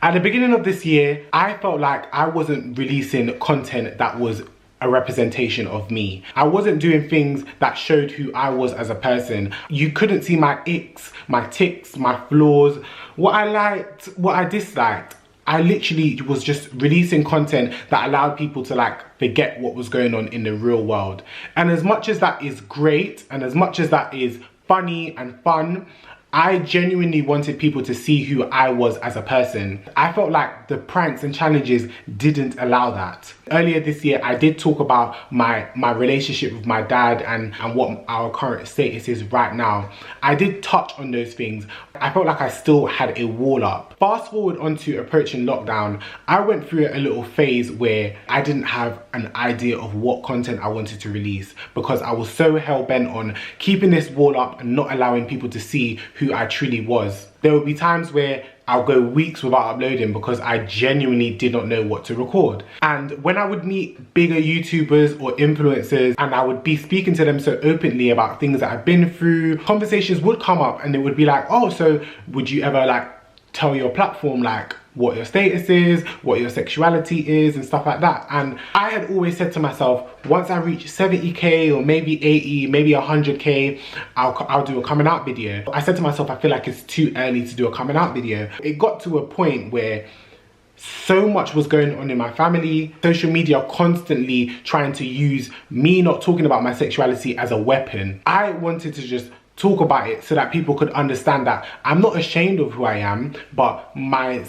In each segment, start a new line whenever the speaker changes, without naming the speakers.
At the beginning of this year, I felt like I wasn't releasing content that was a representation of me. I wasn't doing things that showed who I was as a person. You couldn't see my icks, my ticks, my flaws, what I liked, what I disliked. I literally was just releasing content that allowed people to like forget what was going on in the real world. And as much as that is great and as much as that is funny and fun, I genuinely wanted people to see who I was as a person. I felt like the pranks and challenges didn't allow that. Earlier this year, I did talk about my relationship with my dad and what our current status is right now. I did touch on those things. I felt like I still had a wall up. Fast forward onto approaching lockdown, I went through a little phase where I didn't have an idea of what content I wanted to release because I was so hell-bent on keeping this wall up and not allowing people to see who I truly was. There would be times where I'll go weeks without uploading because I genuinely did not know what to record. And when I would meet bigger YouTubers or influencers and I would be speaking to them so openly about things that I've been through, conversations would come up and it would be like, oh, so would you ever like tell your platform like what your status is, what your sexuality is and stuff like that. And I had always said to myself, once I reach 70k or maybe 80, maybe 100k, I'll do a coming out video. I said to myself, I feel like it's too early to do a coming out video. It got to a point where so much was going on in my family, social media constantly trying to use me not talking about my sexuality as a weapon. I wanted to just talk about it so that people could understand that I'm not ashamed of who I am, but my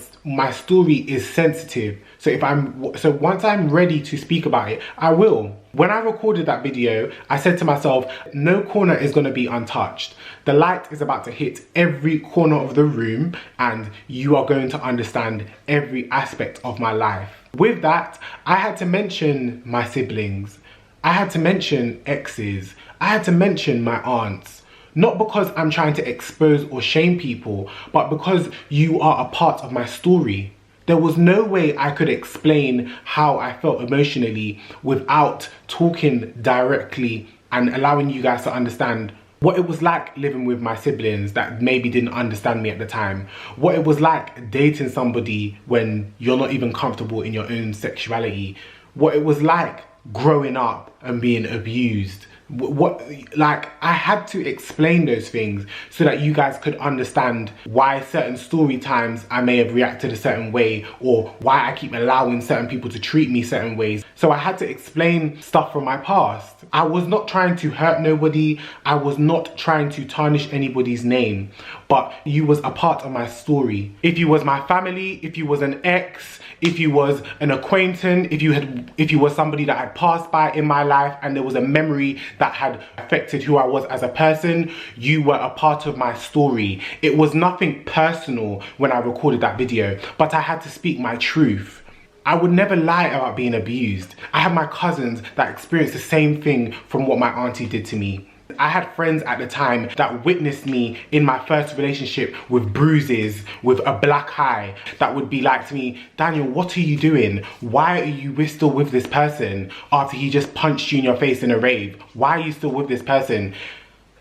story is sensitive. So once I'm ready to speak about it, I will. When I recorded that video, I said to myself, no corner is going to be untouched. The light is about to hit every corner of the room and you are going to understand every aspect of my life. With that, I had to mention my siblings. I had to mention exes. I had to mention my aunts. Not because I'm trying to expose or shame people, but because you are a part of my story. There was no way I could explain how I felt emotionally without talking directly and allowing you guys to understand what it was like living with my siblings that maybe didn't understand me at the time. What it was like dating somebody when you're not even comfortable in your own sexuality. What it was like growing up and being abused. I had to explain those things so that you guys could understand why certain story times I may have reacted a certain way or why I keep allowing certain people to treat me certain ways. So I had to explain stuff from my past. I was not trying to hurt nobody. I was not trying to tarnish anybody's name, but you was a part of my story. If you was my family, if you was an ex, if you was an acquaintance, if you was somebody that had passed by in my life and there was a memory that had affected who I was as a person, you were a part of my story. It was nothing personal when I recorded that video, but I had to speak my truth. I would never lie about being abused. I had my cousins that experienced the same thing from what my auntie did to me. I had friends at the time that witnessed me in my first relationship with bruises, with a black eye, that would be like to me, Daniel, what are you doing? Why are you still with this person after he just punched you in your face in a rave? Why are you still with this person?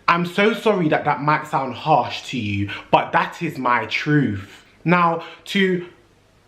I'm so sorry that that might sound harsh to you, but that is my truth. Now, to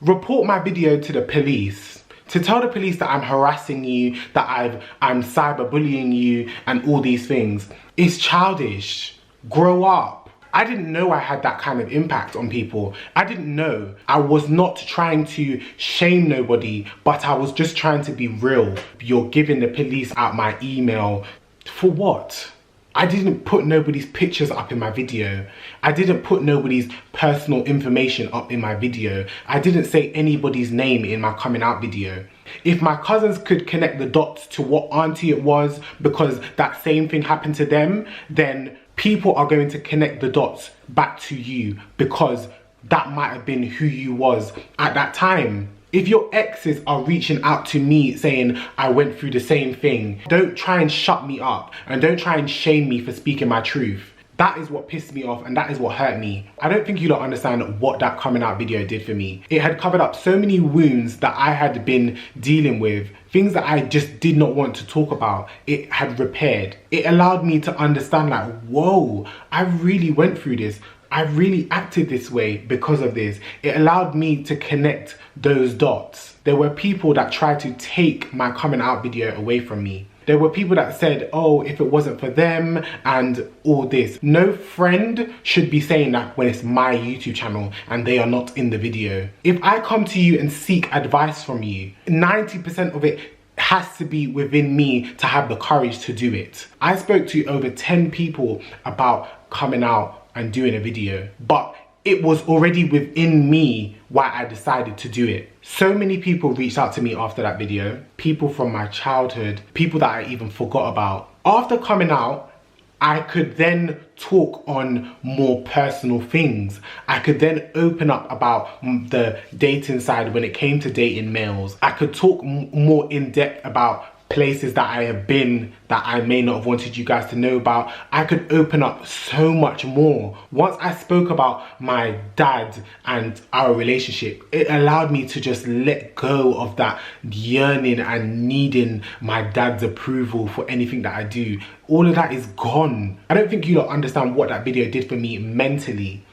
report my video to the police, to tell the police that I'm harassing you, that I'm cyberbullying you and all these things, is childish. Grow up. I didn't know I had that kind of impact on people. I didn't know. I was not trying to shame nobody, but I was just trying to be real. You're giving the police out my email. For what? I didn't put nobody's pictures up in my video. I didn't put nobody's personal information up in my video. I didn't say anybody's name in my coming out video. If my cousins could connect the dots to what auntie it was because that same thing happened to them, then people are going to connect the dots back to you because that might have been who you was at that time. If your exes are reaching out to me saying I went through the same thing, don't try and shut me up and don't try and shame me for speaking my truth. That is what pissed me off and that is what hurt me. I don't think you don't understand what that coming out video did for me. It had covered up so many wounds that I had been dealing with, things that I just did not want to talk about. It had repaired. It allowed me to understand like, whoa, I really went through this. I really acted this way because of this. It allowed me to connect those dots. There were people that tried to take my coming out video away from me. There were people that said, oh, if it wasn't for them and all this. No friend should be saying that when it's my YouTube channel and they are not in the video. If I come to you and seek advice from you, 90% of it has to be within me to have the courage to do it. I spoke to over 10 people about coming out and doing a video, but it was already within me why I decided to do it. So many people reached out to me after that video. People from my childhood, people that I even forgot about. After coming out, I could then talk on more personal things. I could then open up about the dating side when it came to dating males. I could talk more in depth about places that I have been that I may not have wanted you guys to know about. I could open up so much more. Once I spoke about my dad and our relationship, it allowed me to just let go of that yearning and needing my dad's approval for anything that I do. All of that is gone. I don't think you lot understand what that video did for me mentally.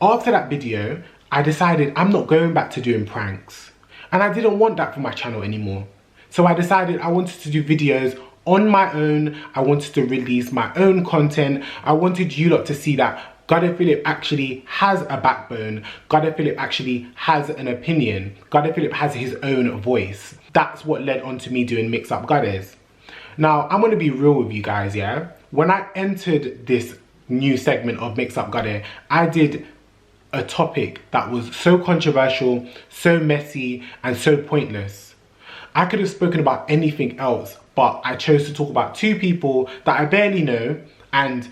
After that video, I decided I'm not going back to doing pranks. And I didn't want that for my channel anymore. So I decided I wanted to do videos on my own. I wanted to release my own content. I wanted you lot to see that Gade Phillip actually has a backbone. Gade Phillip actually has an opinion. Gade Phillip has his own voice. That's what led on to me doing Mix Up Gades. Now, I'm going to be real with you guys, yeah? When I entered this new segment of Mix Up Gade, I did a topic that was so controversial, so messy, and so pointless. I could have spoken about anything else, but I chose to talk about two people that I barely know and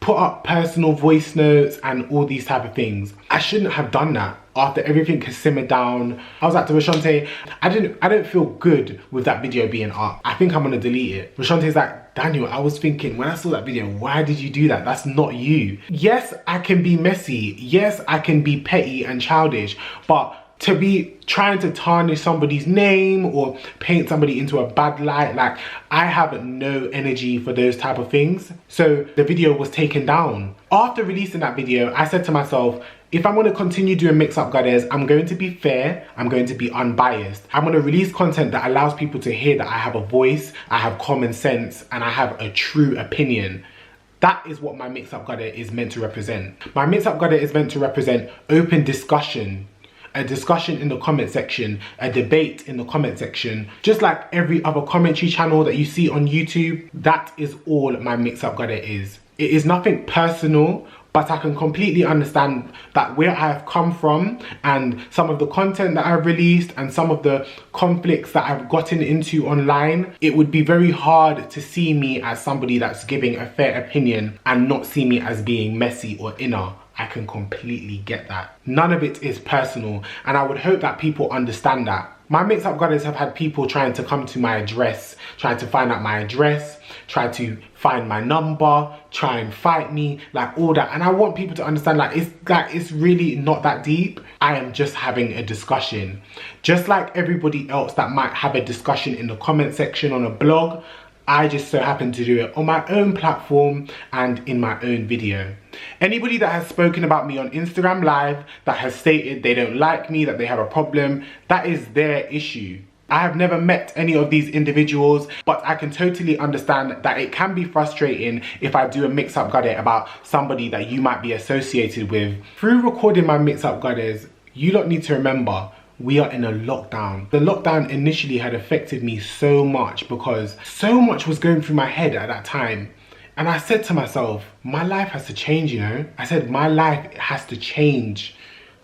put up personal voice notes and all these type of things. I shouldn't have done that. After everything has simmered down, I was like to Rashante, I don't feel good with that video being up. I think I'm gonna delete it. Rashante's like, Daniel, I was thinking when I saw that video, why did you do that? That's not you. Yes, I can be messy. Yes, I can be petty and childish, but to be trying to tarnish somebody's name or paint somebody into a bad light, like, I have no energy for those type of things. So the video was taken down. After releasing that video, I said to myself, if I'm going to continue doing Mix Up Gades, I'm going to be fair, I'm going to be unbiased. I'm going to release content that allows people to hear that I have a voice, I have common sense, and I have a true opinion. That is what my Mix Up Gade is meant to represent. My Mix Up Gade is meant to represent open discussion. A discussion in the comment section, a debate in the comment section. Just like every other commentary channel that you see on YouTube, that is all my Mix Up Gade is. It is nothing personal, but I can completely understand that where I have come from and some of the content that I've released and some of the conflicts that I've gotten into online, it would be very hard to see me as somebody that's giving a fair opinion and not see me as being messy or inner. I can completely get that. None of it is personal, and I would hope that people understand that. My Mix Up Gades have had people trying to come to my address, trying to find out my address, try to find my number, try and fight me, like all that. And I want people to understand like it's really not that deep. I am just having a discussion. Just like everybody else that might have a discussion in the comment section on a blog, I just so happen to do it on my own platform and in my own video. Anybody that has spoken about me on Instagram Live, that has stated they don't like me, that they have a problem, that is their issue. I have never met any of these individuals, but I can totally understand that it can be frustrating if I do a Mix Up Gade about somebody that you might be associated with. Through recording my Mix Up Gades, you lot need to remember, we are in a lockdown. The lockdown initially had affected me so much because so much was going through my head at that time. And I said to myself, my life has to change, you know? I said, my life has to change.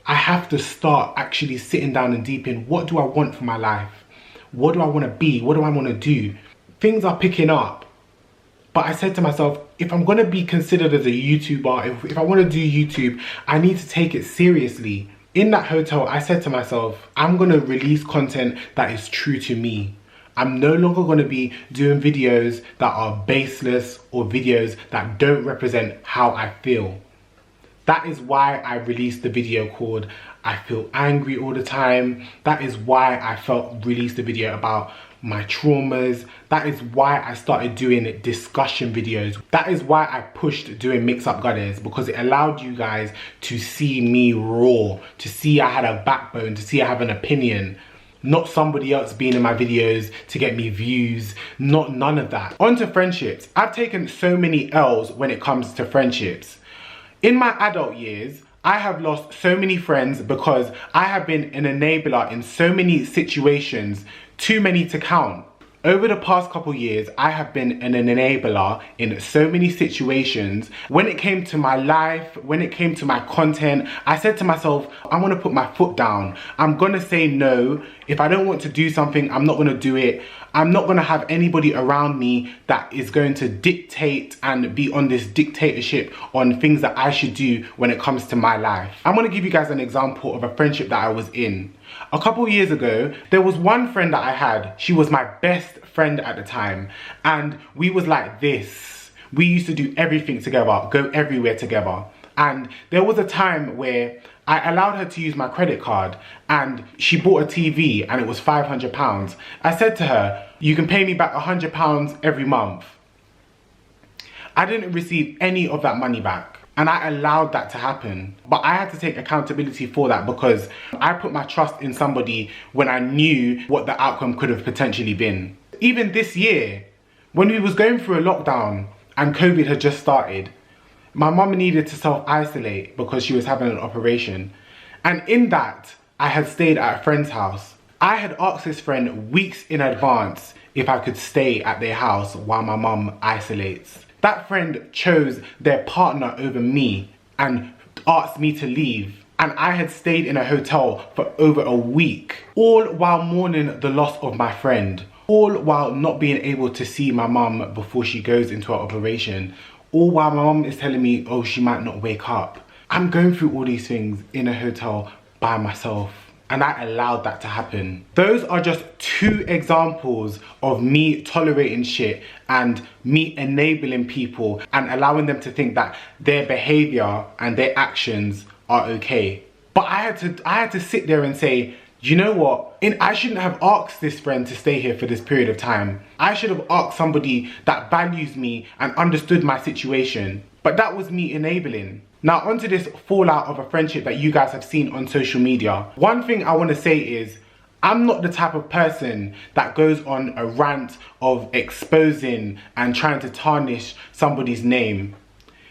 I have to start actually sitting down and deep in, what do I want for my life? What do I want to be? What do I want to do? Things are picking up. But I said to myself, if I'm going to be considered as a YouTuber, if I want to do YouTube, I need to take it seriously. In that hotel, I said to myself, I'm going to release content that is true to me. I'm no longer going to be doing videos that are baseless or videos that don't represent how I feel. That is why I released the video called I Feel Angry All the Time. That is why I released the video about my traumas. That is why I started doing discussion videos. That is why I pushed doing mix-up goddess, because it allowed you guys to see me raw, to see I had a backbone, to see I have an opinion. Not somebody else being in my videos to get me views, none of that. On to friendships. I've taken so many L's when it comes to friendships. In my adult years, I have lost so many friends because I have been an enabler in so many situations, too many to count. Over the past couple years, I have been an enabler in so many situations. When it came to my life, when it came to my content, I said to myself, I want to put my foot down. I'm going to say no. If I don't want to do something, I'm not going to do it. I'm not going to have anybody around me that is going to dictate and be on this dictatorship on things that I should do when it comes to my life. I'm going to give you guys an example of a friendship that I was in. A couple of years ago, there was one friend that I had. She was my best friend at the time, and we was like this. We used to do everything together, go everywhere together. And there was a time where I allowed her to use my credit card, and she bought a TV and it was £500. I said to her, you can pay me back £100 every month. I didn't receive any of that money back. And I allowed that to happen. But I had to take accountability for that because I put my trust in somebody when I knew what the outcome could have potentially been. Even this year, when we was going through a lockdown and COVID had just started, my mum needed to self-isolate because she was having an operation. And in that, I had stayed at a friend's house. I had asked this friend weeks in advance if I could stay at their house while my mum isolates. That friend chose their partner over me and asked me to leave. And I had stayed in a hotel for over a week, all while mourning the loss of my friend, all while not being able to see my mum before she goes into her operation, all while my mum is telling me, oh, she might not wake up. I'm going through all these things in a hotel by myself. And I allowed that to happen. Those are just two examples of me tolerating shit and me enabling people and allowing them to think that their behavior and their actions are okay. But I had to sit there and say, you know what? I shouldn't have asked this friend to stay here for this period of time. I should have asked somebody that values me and understood my situation. But that was me enabling. Now onto this fallout of a friendship that you guys have seen on social media. One thing I want to say is, I'm not the type of person that goes on a rant of exposing and trying to tarnish somebody's name.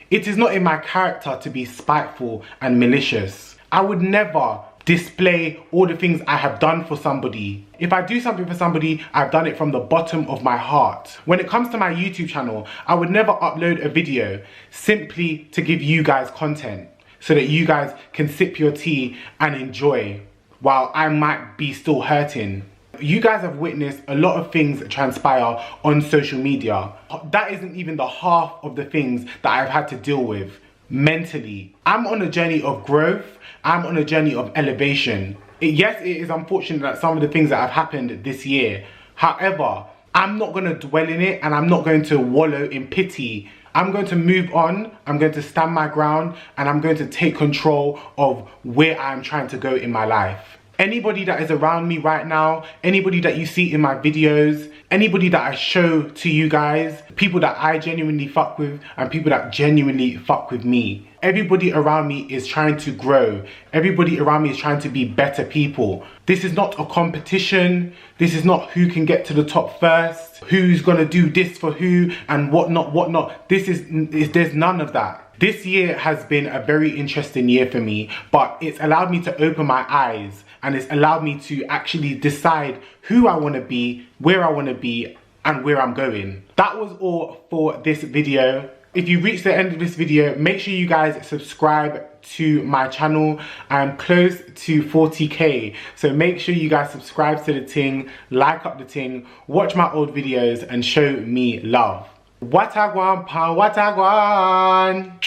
It is not in my character to be spiteful and malicious. I would never display all the things I have done for somebody. If I do something for somebody, I've done it from the bottom of my heart. When it comes to my YouTube channel, I would never upload a video simply to give you guys content so that you guys can sip your tea and enjoy while I might be still hurting. You guys have witnessed a lot of things transpire on social media. That isn't even the half of the things that I've had to deal with mentally. I'm on a journey of growth. I'm on a journey of elevation. Yes, it is unfortunate that some of the things that have happened this year. However, I'm not going to dwell in it and I'm not going to wallow in pity. I'm going to move on. I'm going to stand my ground and I'm going to take control of where I'm trying to go in my life. Anybody that is around me right now, anybody that you see in my videos, anybody that I show to you guys, people that I genuinely fuck with and people that genuinely fuck with me. Everybody around me is trying to grow. Everybody around me is trying to be better people. This is not a competition. This is not who can get to the top first, who's gonna do this for who and whatnot. There's none of that. This year has been a very interesting year for me, but it's allowed me to open my eyes and it's allowed me to actually decide who I want to be, where I want to be, and where I'm going. That was all for this video. If you reach the end of this video, make sure you guys subscribe to my channel. I'm close to 40k, so make sure you guys subscribe to the ting, like up the ting, watch my old videos and show me love. Watagwan pa watagwan.